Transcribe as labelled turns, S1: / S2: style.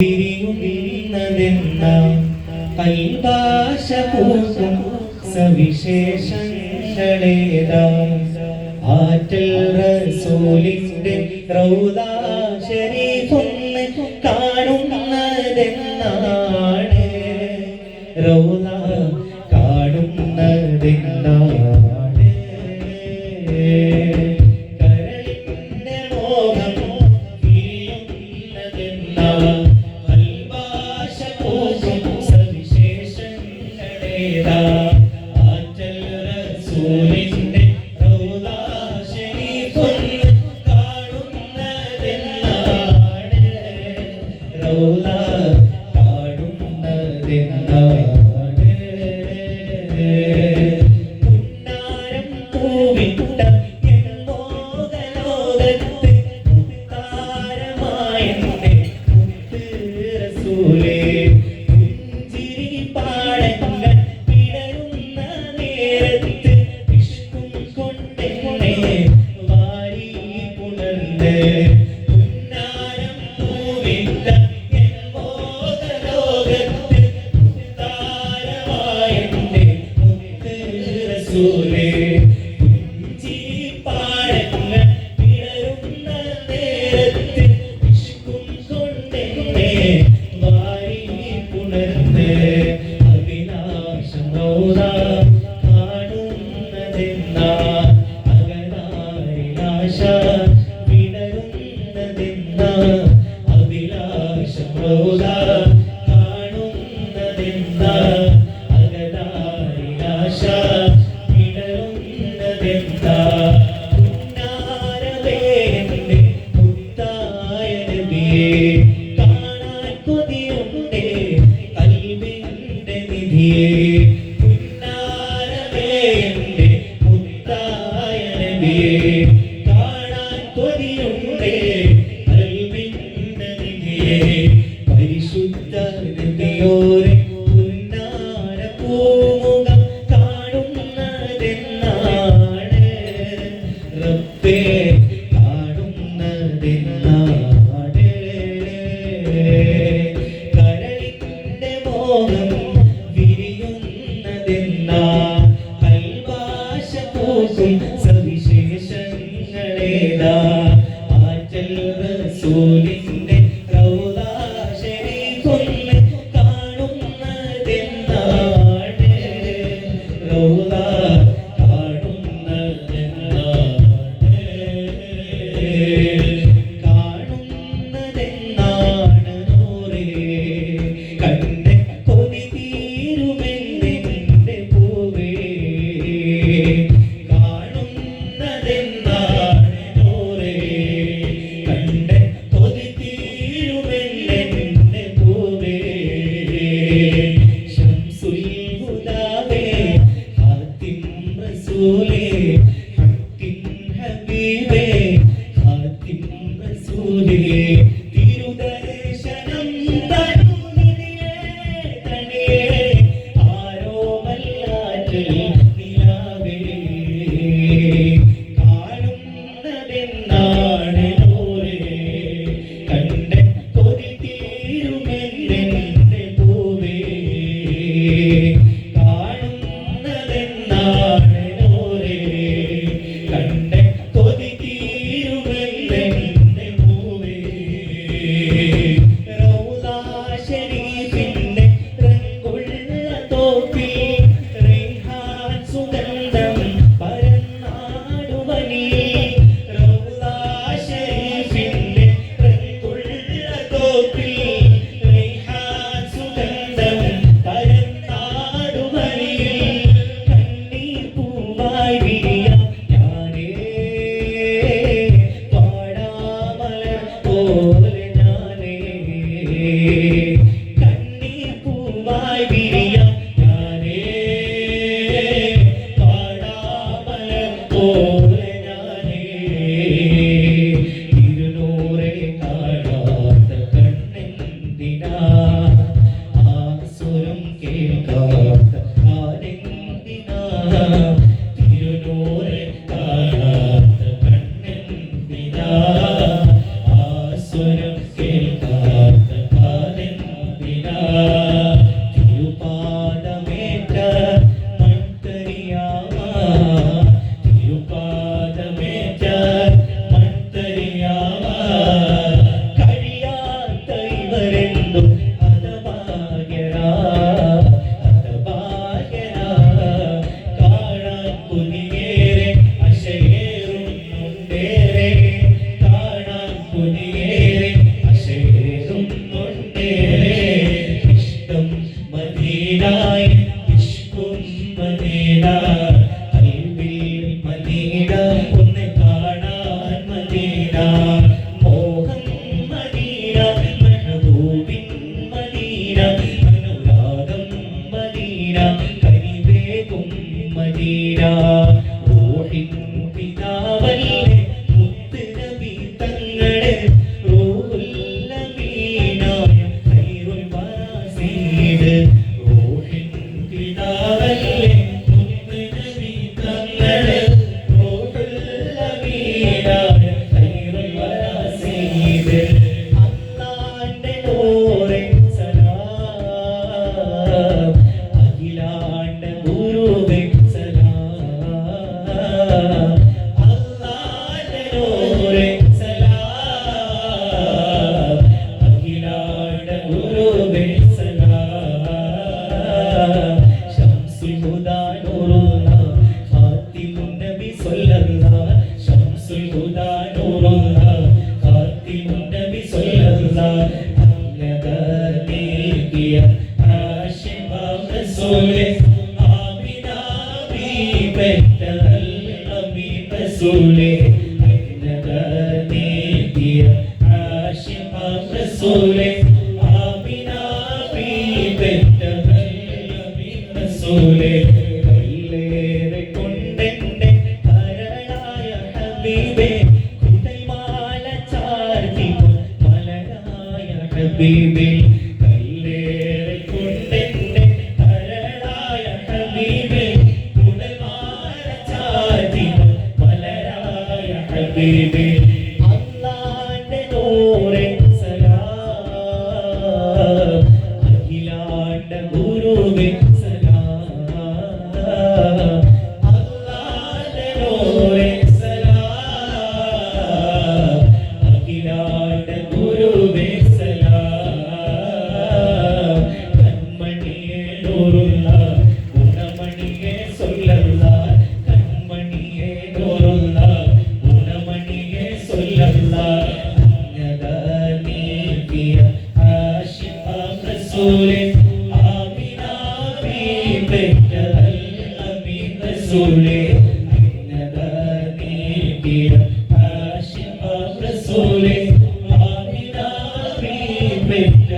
S1: തിരിയുന്നതെന്ന കൽഭാഷപൂർവം സവിശേഷങ്ങളേതാ ആറ്റൽ റസൂലിന്റെ റൗദ ശരീഫൊന്ന് കാണുന്നതെന്നാണ് റൗദ കാണുന്നതെന്നാണ് കരളിന്റെ മോഹം വിരിയുന്നതെന്നാണ് ആറ്റൽ റസൂലിന്റെ റൗദ ശരീഫൊന്ന് കാണുന്നതെന്നാണ് റൗദ കാണുന്നതെന്നാണ് പുന്നാരം പൂവിട്ട മോഹലോകത്ത് മുത്താരമായെന്നെ മുത്ത് റസൂലേ കാണാൻ കൊതിയുണ്ടേ കൽബിന്റെ നിധിയെ പുന്നാരമേ എന്റെ മുത്തായ നബിയെ കാണാൻ കൊതിയുണ്ടേ കൽബിന്റെ നിധിയെ പരിശുദ്ധ നബിയോരെ പുന്നാര പൂമുഖം കാണുന്നതെന്നാണ് റബ്ബേ കാണുന്നതെന്നാണ് കരളിന്റെ മോഹം വിരിയുന്നതെന്നാ കൽഭാഷപൂർവം സവിശേഷങ്ങളേതാ ആറ്റൽ റസൂലിന്റെ റൗദ ശരീഫൊന്ന് കാണുന്നതെന്നാണ് റൗദ ഇരുന്നൂറെ കാണാത്ത കണ്ണിൻ അവരെന്തു ഹതഭാഗ്യരാ ഹതഭാഗ്യരാ കാണാൻ കൊതിയേറെ അശയേറുന്നുണ്ടേറെ കാണാൻ കൊതിയേറെ അശയേറുന്നുണ്ടേറെ ഇഷ്ടം മദീനായി ഇഷ്കും മദീന കൽബിൽ മദീന ഒന്ന് കാണാൻ മദീന മോഹം മദീന മെഹബൂബിൻ മദീന അനുരാഗം മദീന കരിവേഗം മദീന റൂഹിൻ പിതാവല്ലേ മുത്ത് നബി തങ്ങളെ റൂഹുൽ അമീനായ ഖൈറുൽ വറാസീദ് റൂഹിൻ പിതാവല്ലേ മുത്ത് നബി തങ്ങളെ റൂഹുൽ അമീനായ ഖൈറുൽ വറാസീദ് അല്ലാഹുവിന്റെ നൂറേ സലാം അഖിലാണ്ട ഗുരുവേ സലാം അല്ലാഹുവിന്റെ നൂറേ സലാം അഖിലാണ്ട ഗുരുവേ സലാം ശംസുൽ ഹുദാ നൂറുല്ലാ ഖാതിമുൻ നബി സ്വല്ലല്ലാഹ് ശംസുൽ ഹുദാ നൂറുല്ലാ ഖാതിമുൻ നബി സ്വല്ലല്ലാഹ് അന്നദീകിയ ആശിഖ റസൂലേ ആമിന ബീബത്ത അൽ-അമീൻ റസൂലേ അന്നദീകിയ ആശിഖ റസൂലേ ആമിന ബീബത്ത അൽ-അമീൻ റസൂലേ കല്ലേറെ കൊണ്ടെന്റെ കരളായ ഹബീബേ കുടൈമാല ചാർത്തി മലരായ ഹബീബേ കല്ലേറെ കൊണ്ടെന്റെ കരളായ ഹബീബേ കുടൈമാല ചാർത്തി മലരായ ഹബീബേ അല്ലാഹുവിന്റെ നൂറേ സലാം അഖിലാണ്ട ഗുരുവേ സലാം അല്ലാഹുവിന്റെ നൂറേ സലാം അഖിലാണ്ട ഗുരുവേ സലാം കൺമണിയേ നൂറുള്ള ഗുണമണിയേ സൊല്ലല്ല കൺമണിയേ നൂറുള്ള ഗുണമണിയേ സൊല്ലല്ല അന്നദീകിയ ആശിഖ റസൂലേ ആമിന ബീബത്ത അൽ-അമീൻ റസൂലേ അന്നദീകിയ ആശിഖ റസൂലേ ആമിന ബീബത്ത